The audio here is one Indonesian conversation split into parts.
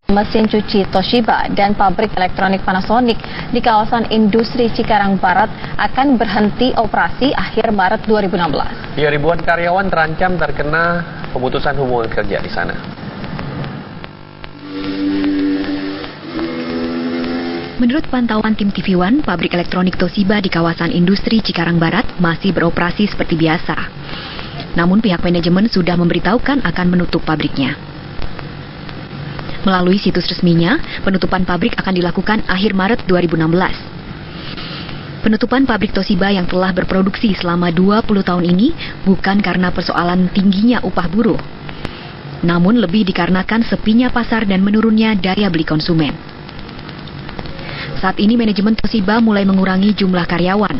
mesin cuci Toshiba dan pabrik elektronik Panasonic di kawasan industri Cikarang Barat akan berhenti operasi akhir Maret 2016. Ya, ribuan karyawan terancam terkena pemutusan hubungan kerja di sana. Menurut pantauan tim TV One, pabrik elektronik Toshiba di kawasan industri Cikarang Barat masih beroperasi seperti biasa. Namun pihak manajemen sudah memberitahukan akan menutup pabriknya. Melalui situs resminya, penutupan pabrik akan dilakukan akhir Maret 2016. Penutupan pabrik Toshiba yang telah berproduksi selama 20 tahun ini bukan karena persoalan tingginya upah buruh, namun lebih dikarenakan sepinya pasar dan menurunnya daya beli konsumen. Saat ini manajemen Toshiba mulai mengurangi jumlah karyawan.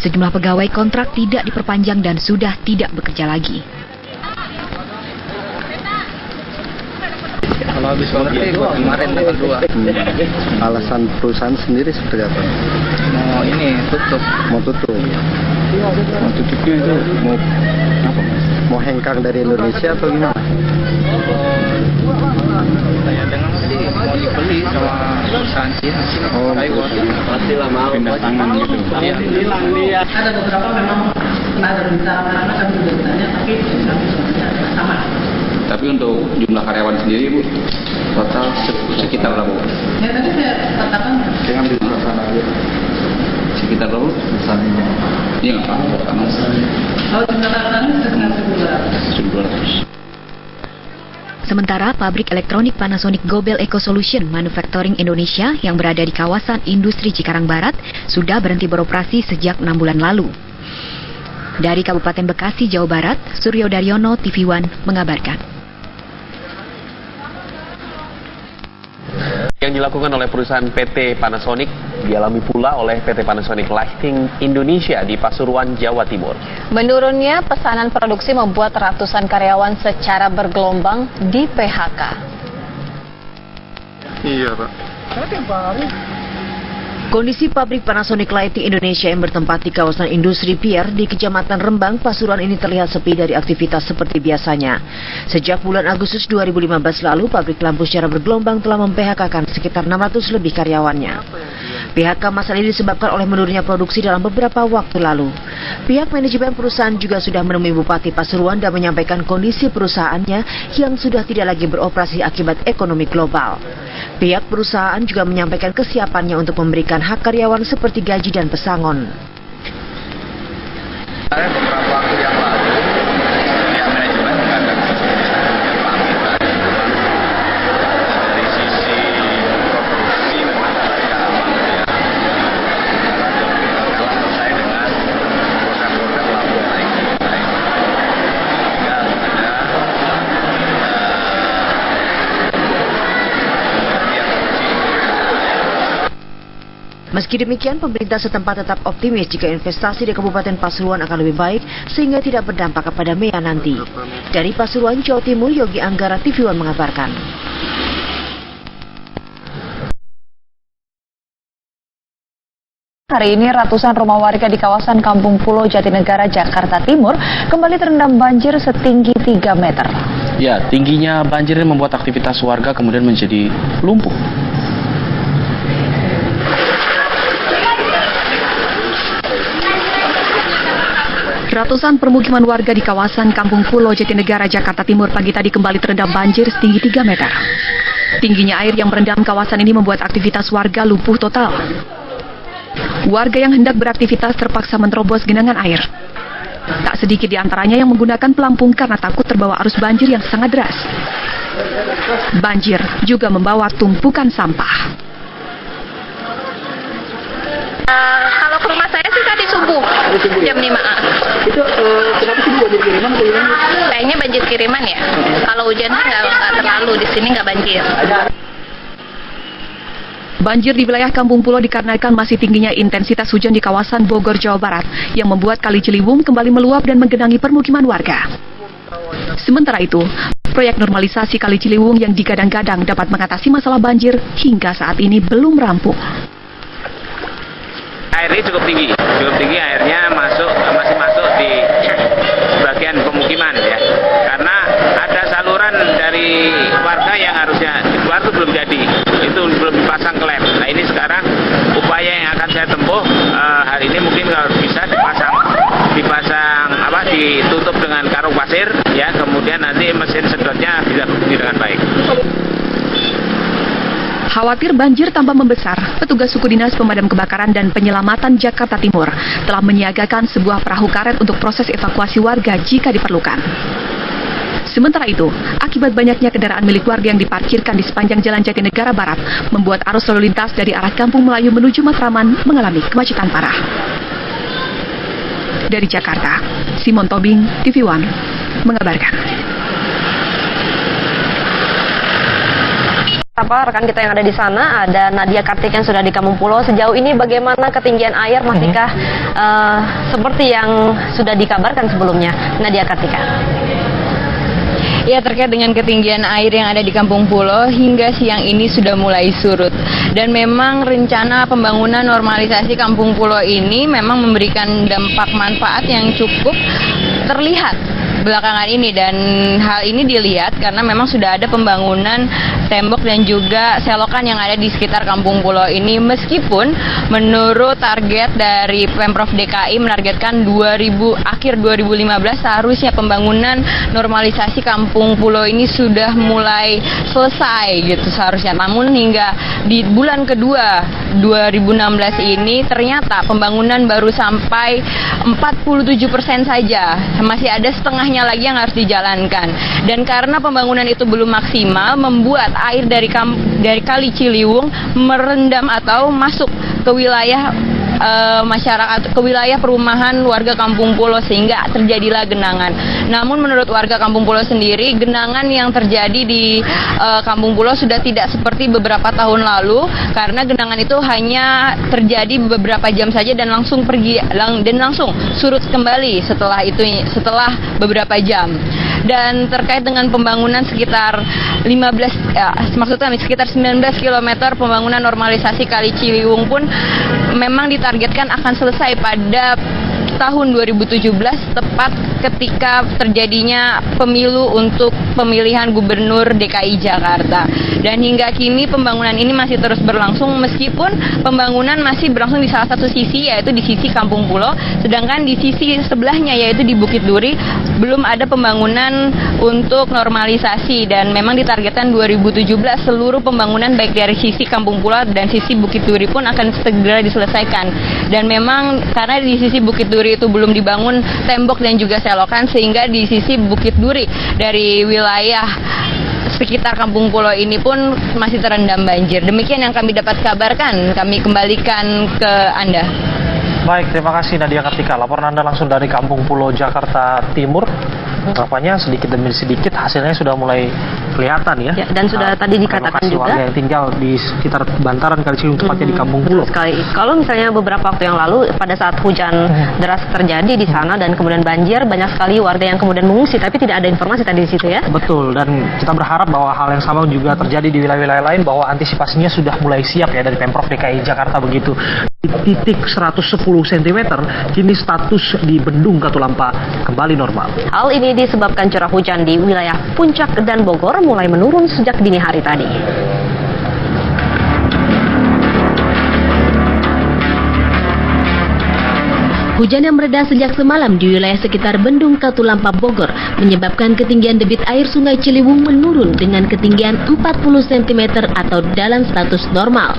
Sejumlah pegawai kontrak tidak diperpanjang dan sudah tidak bekerja lagi. Kalau habis berarti kemarin tanggal 2. Alasan perusahaan sendiri seperti apa? Mau ini tutup. Mau tutup? Mau tutupnya itu mau apa, Mas? Mau hengkang dari Indonesia atau gimana? Saya dengar sih mau dibeli sama perusahaan Cina. Pastilah mau pindah tangan gitu. Iya. Ada beberapa memang ada bicara kan juga ditanya, tapi sama. Tapi untuk jumlah karyawan sendiri, Bu, total sekitar berapa? Ya tadi saya katakan. Jangan di sana aja. Sekitar berapa? Sana. Iya nggak Pak? Kalau jumlah karyawan sekitar 1.200. Sementara pabrik elektronik Panasonic Gobel Eco Solution Manufacturing Indonesia yang berada di kawasan industri Cikarang Barat sudah berhenti beroperasi sejak 6 bulan lalu. Dari Kabupaten Bekasi, Jawa Barat, Suryo Daryono, TV One mengabarkan. Yang dilakukan oleh perusahaan PT Panasonic dialami pula oleh PT Panasonic Lighting Indonesia di Pasuruan, Jawa Timur. Menurunnya pesanan produksi membuat ratusan karyawan secara bergelombang di PHK. Iya, Pak. Kondisi pabrik Panasonic Lighting Indonesia yang bertempat di kawasan industri Pier di Kecamatan Rembang, Pasuruan ini terlihat sepi dari aktivitas seperti biasanya. Sejak bulan Agustus 2015 lalu, pabrik lampu secara bergelombang telah mem-PHK-kan sekitar 600 lebih karyawannya. PHK masalah ini disebabkan oleh menurunnya produksi dalam beberapa waktu lalu. Pihak manajemen perusahaan juga sudah menemui Bupati Pasuruan dan menyampaikan kondisi perusahaannya yang sudah tidak lagi beroperasi akibat ekonomi global. Pihak perusahaan juga menyampaikan kesiapannya untuk memberikan hak karyawan seperti gaji dan pesangon. Beberapa waktu yang lalu, pihak manajemen mengadakan dari sisi produksi memang agak lambat ya. Telah selesai dengan program-program lampu lighting. Sehingga Meski demikian, pemerintah setempat tetap optimis jika investasi di Kabupaten Pasuruan akan lebih baik sehingga tidak berdampak kepada MEA nanti. Dari Pasuruan, Jawa Timur, Yogi Anggara, TV One mengabarkan. Hari ini ratusan rumah warga di kawasan Kampung Pulo Jatinegara, Jakarta Timur kembali terendam banjir setinggi 3 meter. Ya, tingginya banjir ini membuat aktivitas warga kemudian menjadi lumpuh. Ratusan permukiman warga di kawasan Kampung Pulo Jatinegara, Jakarta Timur pagi tadi kembali terendam banjir setinggi 3 meter. Tingginya air yang merendam kawasan ini membuat aktivitas warga lumpuh total. Warga yang hendak beraktivitas terpaksa menerobos genangan air. Tak sedikit di antaranya yang menggunakan pelampung karena takut terbawa arus banjir yang sangat deras. Banjir juga membawa tumpukan sampah. Kalau ke rumah saya sih tadi subuh, jam 5. Itu kenapa sih banjir kiriman? Kayaknya banjir kiriman ya. Kalau hujan nggak terlalu, di sini nggak banjir. Banjir di wilayah Kampung Pulo dikarenakan masih tingginya intensitas hujan di kawasan Bogor, Jawa Barat yang membuat Kali Ciliwung kembali meluap dan menggenangi permukiman warga. Sementara itu, proyek normalisasi Kali Ciliwung yang digadang-gadang dapat mengatasi masalah banjir hingga saat ini belum rampung. Airnya cukup tinggi airnya masih masuk di bagian pemukiman ya, karena ada saluran dari warga yang harusnya keluar air, ya kemudian nanti mesin sedotnya bisa bekerja dengan baik. Khawatir banjir tambah membesar, petugas suku dinas pemadam kebakaran dan penyelamatan Jakarta Timur telah menyiagakan sebuah perahu karet untuk proses evakuasi warga jika diperlukan. Sementara itu, akibat banyaknya kendaraan milik warga yang diparkirkan di sepanjang Jalan Jatinegara Barat, membuat arus lalu lintas dari arah Kampung Melayu menuju Matraman mengalami kemacetan parah. Dari Jakarta, Simon Tobing, TV One, mengabarkan. Rekan kita yang ada di sana, ada Nadia Kartika yang sudah di Kampung Pulo. Sejauh ini bagaimana ketinggian air? Masihkah seperti yang sudah dikabarkan sebelumnya? Nadia Kartika. Ya, terkait dengan ketinggian air yang ada di Kampung Pulo hingga siang ini sudah mulai surut. Dan memang rencana pembangunan normalisasi Kampung Pulo ini memang memberikan dampak manfaat yang cukup terlihat belakangan ini, dan hal ini dilihat karena memang sudah ada pembangunan tembok dan juga selokan yang ada di sekitar Kampung Pulo ini, meskipun menurut target dari Pemprov DKI menargetkan akhir 2015 seharusnya pembangunan normalisasi Kampung Pulo ini sudah mulai selesai gitu seharusnya. Namun hingga di bulan kedua 2016 ini ternyata pembangunan baru sampai 47% saja, masih ada setengahnya lagi yang harus dijalankan. Dan karena pembangunan itu belum maksimal, membuat air dari Kali Ciliwung merendam atau masuk ke wilayah masyarakat, ke wilayah perumahan warga Kampung Pulo, sehingga terjadilah genangan. Namun menurut warga Kampung Pulo sendiri, genangan yang terjadi di Kampung Pulo sudah tidak seperti beberapa tahun lalu, karena genangan itu hanya terjadi beberapa jam saja dan langsung pergi dan langsung surut kembali setelah beberapa jam. Dan terkait dengan pembangunan sekitar 19 km pembangunan normalisasi Kali Ciliwung pun memang ditargetkan akan selesai pada tahun 2017, tepat ketika terjadinya pemilu untuk pemilihan gubernur DKI Jakarta. Dan hingga kini pembangunan ini masih terus berlangsung, meskipun pembangunan masih berlangsung di salah satu sisi, yaitu di sisi Kampung Pulo, sedangkan di sisi sebelahnya, yaitu di Bukit Duri, belum ada pembangunan untuk normalisasi. Dan memang ditargetkan 2017 seluruh pembangunan baik dari sisi Kampung Pulo dan sisi Bukit Duri pun akan segera diselesaikan. Dan memang karena di sisi Bukit Duri itu belum dibangun tembok dan juga selokan, sehingga di sisi Bukit Duri dari wilayah sekitar Kampung Pulo ini pun masih terendam banjir. Demikian yang kami dapat kabarkan, kami kembalikan ke Anda. Baik, terima kasih Nadia Kartika. Laporan Anda langsung dari Kampung Pulo, Jakarta Timur. Rupanya sedikit demi sedikit hasilnya sudah mulai kelihatan ya. Dan sudah tadi dikatakan juga warga yang tinggal di sekitar bantaran Kali Ciliwung, tepatnya di Kampung Pulo. Sekali. Kalau misalnya beberapa waktu yang lalu pada saat hujan deras terjadi di sana dan kemudian banjir, banyak sekali warga yang kemudian mengungsi, tapi tidak ada informasi tadi di situ ya. Betul, dan kita berharap bahwa hal yang sama juga terjadi di wilayah-wilayah lain, bahwa antisipasinya sudah mulai siap ya dari Pemprov DKI Jakarta begitu. Di titik 110 cm, kini status di Bendung Katulampa kembali normal. Hal ini disebabkan curah hujan di wilayah Puncak dan Bogor mulai menurun sejak dini hari tadi. Hujan yang mereda sejak semalam di wilayah sekitar Bendung Katulampa Bogor menyebabkan ketinggian debit air Sungai Ciliwung menurun dengan ketinggian 40 cm atau dalam status normal.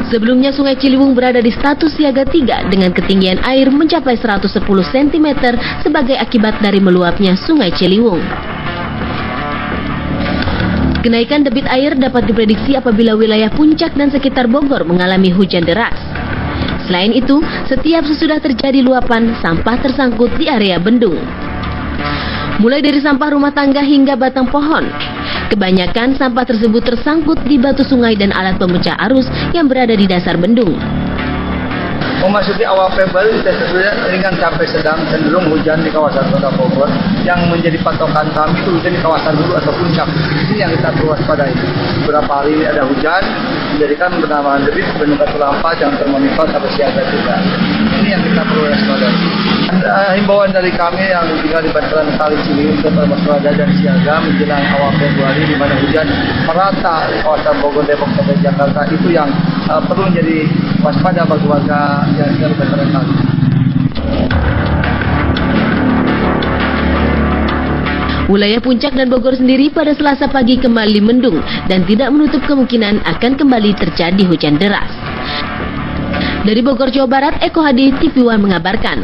Sebelumnya Sungai Ciliwung berada di status siaga 3 dengan ketinggian air mencapai 110 cm sebagai akibat dari meluapnya Sungai Ciliwung. Kenaikan debit air dapat diprediksi apabila wilayah Puncak dan sekitar Bogor mengalami hujan deras. Selain itu, setiap sesudah terjadi luapan, sampah tersangkut di area bendung. Mulai dari sampah rumah tangga hingga batang pohon. Kebanyakan sampah tersebut tersangkut di batu sungai dan alat pemecah arus yang berada di dasar bendung. Memasuki awal Februari, sebenarnya ringan sampai sedang, cenderung hujan di kawasan Kota Bogor. Yang menjadi patokan kami itu hujan di kawasan Hulu atau Puncak. Ini yang kita perlu waspadai. Beberapa hari ada hujan, menjadikan penambahan debit Bendung Katulampa yang termonitor sampai siaga juga. Ini yang kita perlu waspadai. Himbauan dari kami yang tinggal di bantaran Kali Ciliwung tetap waspada dan siaga menjelang awal Februari, di mana hujan merata di kawasan Bogor, Depok sampai Jakarta. Itu yang perlu menjadi waspada bagi warga yang tinggal di bantaran kali. Wilayah Puncak dan Bogor sendiri pada Selasa pagi kembali mendung dan tidak menutup kemungkinan akan kembali terjadi hujan deras. Dari Bogor, Jawa Barat, Eko Hadi, TV One mengabarkan.